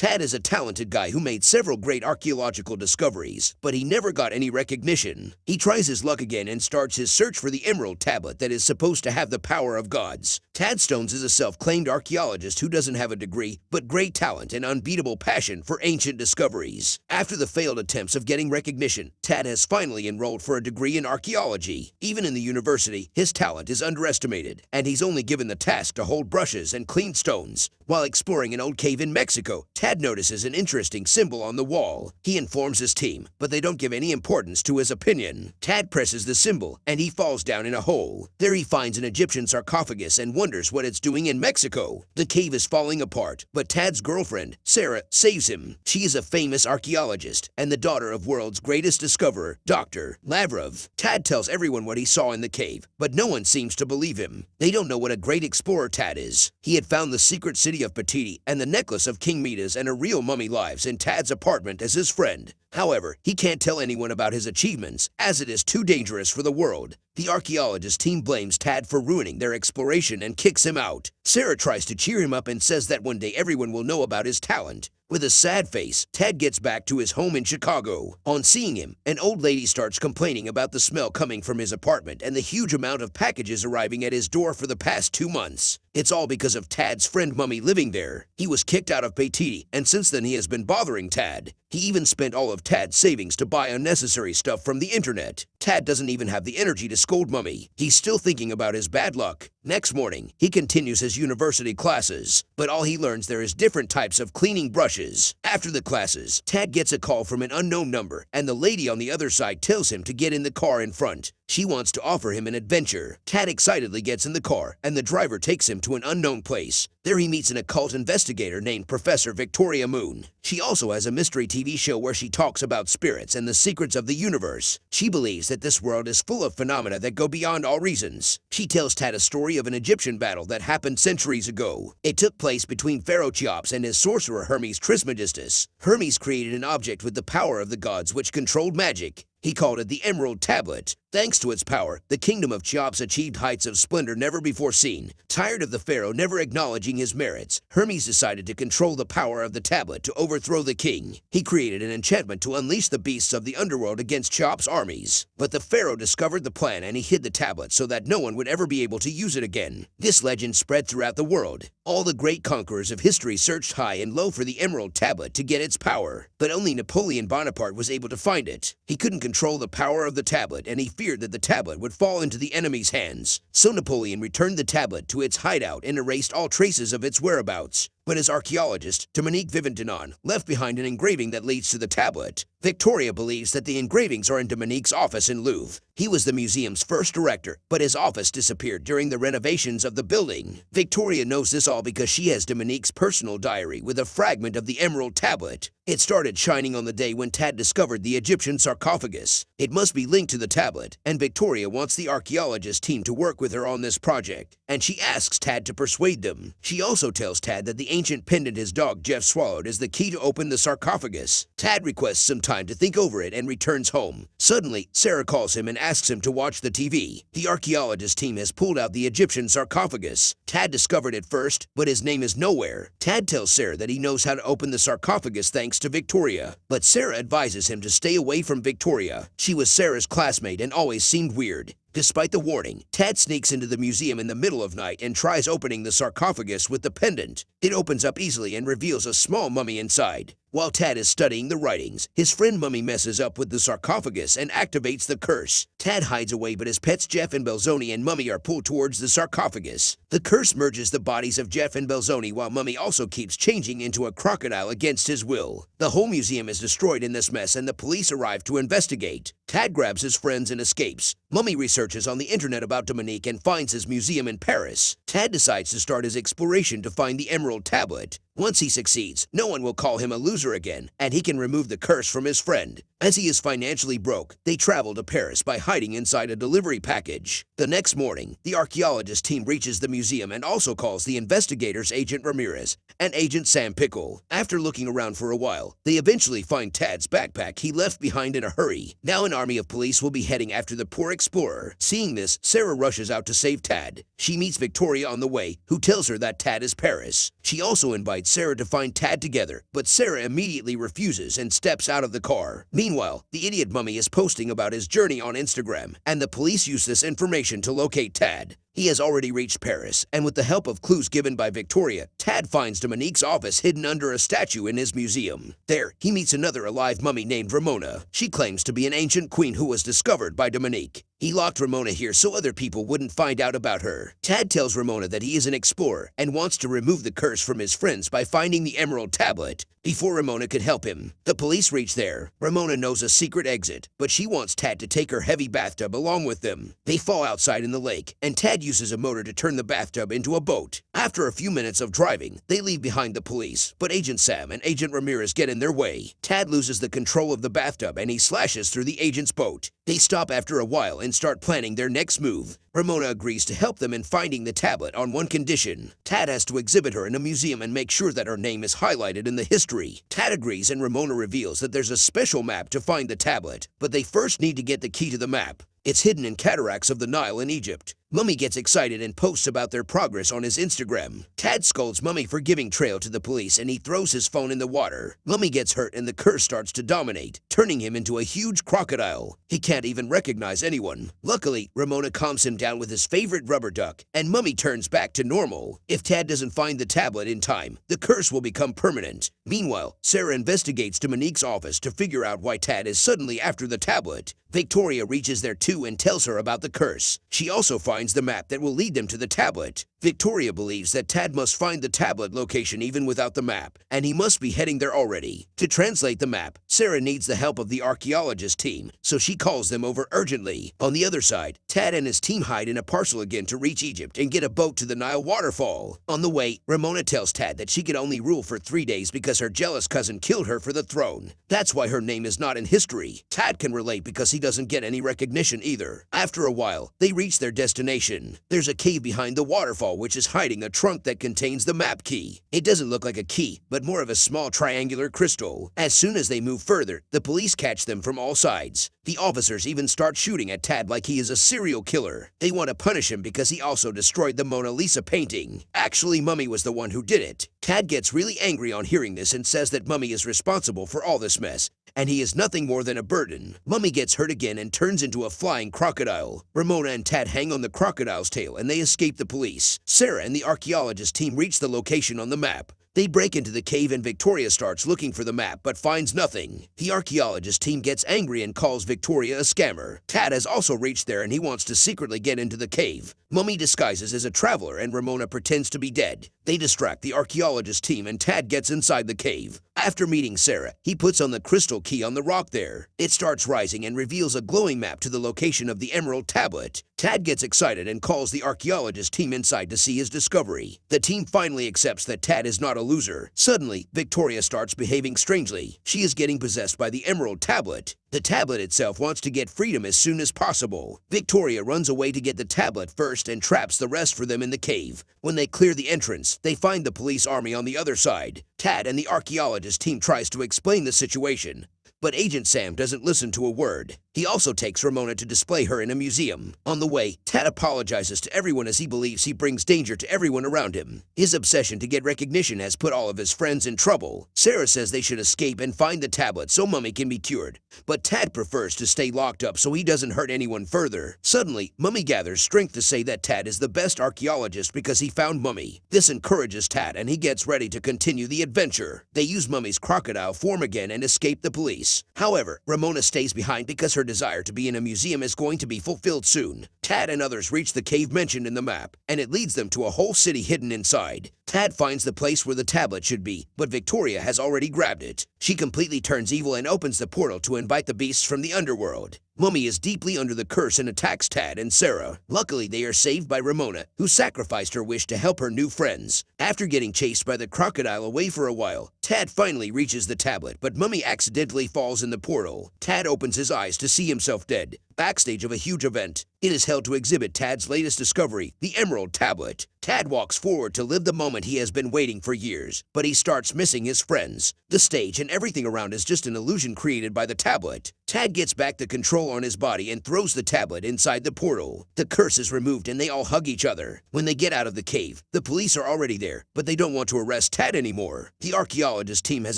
Tad is a talented guy who made several great archaeological discoveries, but he never got any recognition. He tries his luck again and starts his search for the Emerald Tablet that is supposed to have the power of gods. Tad Stones is a self-claimed archaeologist who doesn't have a degree, but great talent and unbeatable passion for ancient discoveries. After the failed attempts of getting recognition, Tad has finally enrolled for a degree in archaeology. Even in the university, his talent is underestimated, and he's only given the task to hold brushes and clean stones. While exploring an old cave in Mexico, Tad notices an interesting symbol on the wall. He informs his team, but they don't give any importance to his opinion. Tad presses the symbol, and he falls down in a hole. There he finds an Egyptian sarcophagus and wonders what it's doing in Mexico. The cave is falling apart, but Tad's girlfriend, Sara, saves him. She is a famous archaeologist and the daughter of world's greatest discoverer, Dr. Lavrov. Tad tells everyone what he saw in the cave, but no one seems to believe him. They don't know what a great explorer Tad is. He had found the secret city of Patiti and the necklace of King Midas and a real mummy lives in Tad's apartment as his friend. However, he can't tell anyone about his achievements, as it is too dangerous for the world. The archaeologist team blames Tad for ruining their exploration and kicks him out. Sara tries to cheer him up and says that one day everyone will know about his talent. With a sad face, Tad gets back to his home in Chicago. On seeing him, an old lady starts complaining about the smell coming from his apartment and the huge amount of packages arriving at his door for the past 2 months. It's all because of Tad's friend Mummy living there. He was kicked out of Patiti, and since then he has been bothering Tad. He even spent all of Tad's savings to buy unnecessary stuff from the internet. Tad doesn't even have the energy to scold Mummy. He's still thinking about his bad luck. Next morning, he continues his university classes, but all he learns there is different types of cleaning brushes. After the classes, Tad gets a call from an unknown number, and the lady on the other side tells him to get in the car in front. She wants to offer him an adventure. Tad excitedly gets in the car, and the driver takes him to an unknown place. There he meets an occult investigator named Professor Victoria Moon. She also has a mystery TV show where she talks about spirits and the secrets of the universe. She believes that this world is full of phenomena that go beyond all reasons. She tells Tad a story of an Egyptian battle that happened centuries ago. It took place between Pharaoh Cheops and his sorcerer Hermes Trismegistus. Hermes created an object with the power of the gods which controlled magic. He called it the Emerald Tablet. Thanks to its power, the kingdom of Cheops achieved heights of splendor never before seen. Tired of the pharaoh never acknowledging his merits, Hermes decided to control the power of the tablet to overthrow the king. He created an enchantment to unleash the beasts of the underworld against Cheops' armies. But the pharaoh discovered the plan and he hid the tablet so that no one would ever be able to use it again. This legend spread throughout the world. All the great conquerors of history searched high and low for the Emerald Tablet to get its power, but only Napoleon Bonaparte was able to find it. He couldn't control the power of the tablet, and he feared that the tablet would fall into the enemy's hands. So Napoleon returned the tablet to its hideout and erased all traces of its whereabouts. But his archaeologist, Dominique Vivendinon, left behind an engraving that leads to the tablet. Victoria believes that the engravings are in Dominique's office in Louvre. He was the museum's first director, but his office disappeared during the renovations of the building. Victoria knows this all because she has Dominique's personal diary with a fragment of the Emerald Tablet. It started shining on the day when Tad discovered the Egyptian sarcophagus. It must be linked to the tablet, and Victoria wants the archaeologist team to work with her on this project, and she asks Tad to persuade them. She also tells Tad that the ancient pendant his dog Jeff swallowed is the key to open the sarcophagus. Tad requests some time to think over it and returns home. Suddenly, Sara calls him and asks him to watch the TV. The archaeologist team has pulled out the Egyptian sarcophagus. Tad discovered it first, but his name is nowhere. Tad tells Sara that he knows how to open the sarcophagus thanks to Victoria, but Sara advises him to stay away from Victoria. She was Sara's classmate and always seemed weird. Despite the warning, Tad sneaks into the museum in the middle of night and tries opening the sarcophagus with the pendant. It opens up easily and reveals a small mummy inside. While Tad is studying the writings, his friend Mummy messes up with the sarcophagus and activates the curse. Tad hides away, but his pets Jeff and Belzoni and Mummy are pulled towards the sarcophagus. The curse merges the bodies of Jeff and Belzoni while Mummy also keeps changing into a crocodile against his will. The whole museum is destroyed in this mess and the police arrive to investigate. Tad grabs his friends and escapes. Mummy researches on the internet about Dominique and finds his museum in Paris. Tad decides to start his exploration to find the Emerald Tablet. Once he succeeds, no one will call him a loser again, and he can remove the curse from his friend. As he is financially broke, they travel to Paris by hiding inside a delivery package. The next morning, the archaeologist team reaches the museum and also calls the investigators Agent Ramirez and Agent Sam Pickle. After looking around for a while, they eventually find Tad's backpack he left behind in a hurry. Now an army of police will be heading after the poor explorer. Seeing this, Sara rushes out to save Tad. She meets Victoria on the way, who tells her that Tad is Paris. She also invites Sara to find Tad together, but Sara immediately refuses and steps out of the car. Meanwhile, the idiot mummy is posting about his journey on Instagram, and the police use this information to locate Tad. He has already reached Paris, and with the help of clues given by Victoria, Tad finds Dominique's office hidden under a statue in his museum. There, he meets another alive mummy named Ramona. She claims to be an ancient queen who was discovered by Dominique. He locked Ramona here so other people wouldn't find out about her. Tad tells Ramona that he is an explorer and wants to remove the curse from his friends by finding the Emerald Tablet. Before Ramona could help him, the police reach there. Ramona knows a secret exit, but she wants Tad to take her heavy bathtub along with them. They fall outside in the lake, and Tad uses a motor to turn the bathtub into a boat. After a few minutes of driving, they leave behind the police, but Agent Sam and Agent Ramirez get in their way. Tad loses the control of the bathtub and he slashes through the agent's boat. They stop after a while and start planning their next move. Ramona agrees to help them in finding the tablet on one condition. Tad has to exhibit her in a museum and make sure that her name is highlighted in the history. Tad agrees and Ramona reveals that there's a special map to find the tablet, but they first need to get the key to the map. It's hidden in cataracts of the Nile in Egypt. Mummy gets excited and posts about their progress on his Instagram. Tad scolds Mummy for giving trail to the police and he throws his phone in the water. Mummy gets hurt and the curse starts to dominate, turning him into a huge crocodile. He can't even recognize anyone. Luckily, Ramona calms him down with his favorite rubber duck, and Mummy turns back to normal. If Tad doesn't find the tablet in time, the curse will become permanent. Meanwhile, Sara investigates Dominique's office to figure out why Tad is suddenly after the tablet. Victoria reaches there too and tells her about the curse. She also finds the map that will lead them to the tablet. Victoria believes that Tad must find the tablet location even without the map, and he must be heading there already. To translate the map, Sara needs the help of the archaeologist team, so she calls them over urgently. On the other side, Tad and his team hide in a parcel again to reach Egypt and get a boat to the Nile waterfall. On the way, Ramona tells Tad that she can only rule for 3 days because her jealous cousin killed her for the throne. That's why her name is not in history. Tad can relate because he doesn't get any recognition either. After a while, they reach their destination. There's a cave behind the waterfall which is hiding a trunk that contains the map key. It doesn't look like a key, but more of a small triangular crystal. As soon as they move further, the police catch them from all sides. The officers even start shooting at Tad like he is a serial killer. They want to punish him because he also destroyed the Mona Lisa painting. Actually, Mummy was the one who did it. Tad gets really angry on hearing this and says that Mummy is responsible for all this mess, and he is nothing more than a burden. Mummy gets hurt again and turns into a flying crocodile. Ramona and Tad hang on the crocodile's tail and they escape the police. Sara and the archaeologist team reach the location on the map. They break into the cave and Victoria starts looking for the map but finds nothing. The archaeologist team gets angry and calls Victoria a scammer. Tad has also reached there and he wants to secretly get into the cave. Mummy disguises as a traveler and Ramona pretends to be dead. They distract the archaeologist team and Tad gets inside the cave. After meeting Sara, he puts on the crystal key on the rock there. It starts rising and reveals a glowing map to the location of the Emerald Tablet. Tad gets excited and calls the archaeologist team inside to see his discovery. The team finally accepts that Tad is not a loser. Suddenly, Victoria starts behaving strangely. She is getting possessed by the Emerald Tablet. The tablet itself wants to get freedom as soon as possible. Victoria runs away to get the tablet first and traps the rest for them in the cave. When they clear the entrance, they find the police army on the other side. Tad and the archaeologist team tries to explain the situation, but Agent Sam doesn't listen to a word. He also takes Ramona to display her in a museum. On the way, Tad apologizes to everyone as he believes he brings danger to everyone around him. His obsession to get recognition has put all of his friends in trouble. Sara says they should escape and find the tablet so Mummy can be cured, but Tad prefers to stay locked up so he doesn't hurt anyone further. Suddenly, Mummy gathers strength to say that Tad is the best archaeologist because he found Mummy. This encourages Tad and he gets ready to continue the adventure. They use Mummy's crocodile form again and escape the police. However, Ramona stays behind because her desire to be in a museum is going to be fulfilled soon. Tad and others reach the cave mentioned in the map, and it leads them to a whole city hidden inside. Tad finds the place where the tablet should be, but Victoria has already grabbed it. She completely turns evil and opens the portal to invite the beasts from the underworld. Mummy is deeply under the curse and attacks Tad and Sara. Luckily, they are saved by Ramona, who sacrificed her wish to help her new friends. After getting chased by the crocodile away for a while, Tad finally reaches the tablet, but Mummy accidentally falls in the portal. Tad opens his eyes to see himself dead, backstage of a huge event. It is held to exhibit Tad's latest discovery, the Emerald Tablet. Tad walks forward to live the moment he has been waiting for years, but he starts missing his friends. The stage and everything around is just an illusion created by the tablet. Tad gets back the control on his body and throws the tablet inside the portal. The curse is removed and they all hug each other. When they get out of the cave, the police are already there, but they don't want to arrest Tad anymore. The archaeologist team has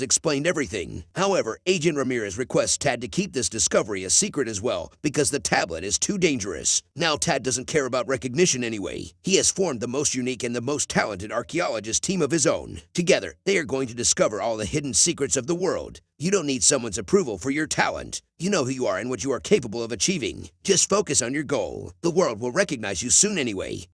explained everything. However, Agent Ramirez requests Tad to keep this discovery a secret as well, because the tablet is too dangerous. Now Tad doesn't care about recognition anyway. He has formed the most unique and the most talented archaeologist team of his own. Together, they are going to discover all the hidden secrets of the world. You don't need someone's approval for your talent. You know who you are and what you are capable of achieving. Just focus on your goal. The world will recognize you soon anyway.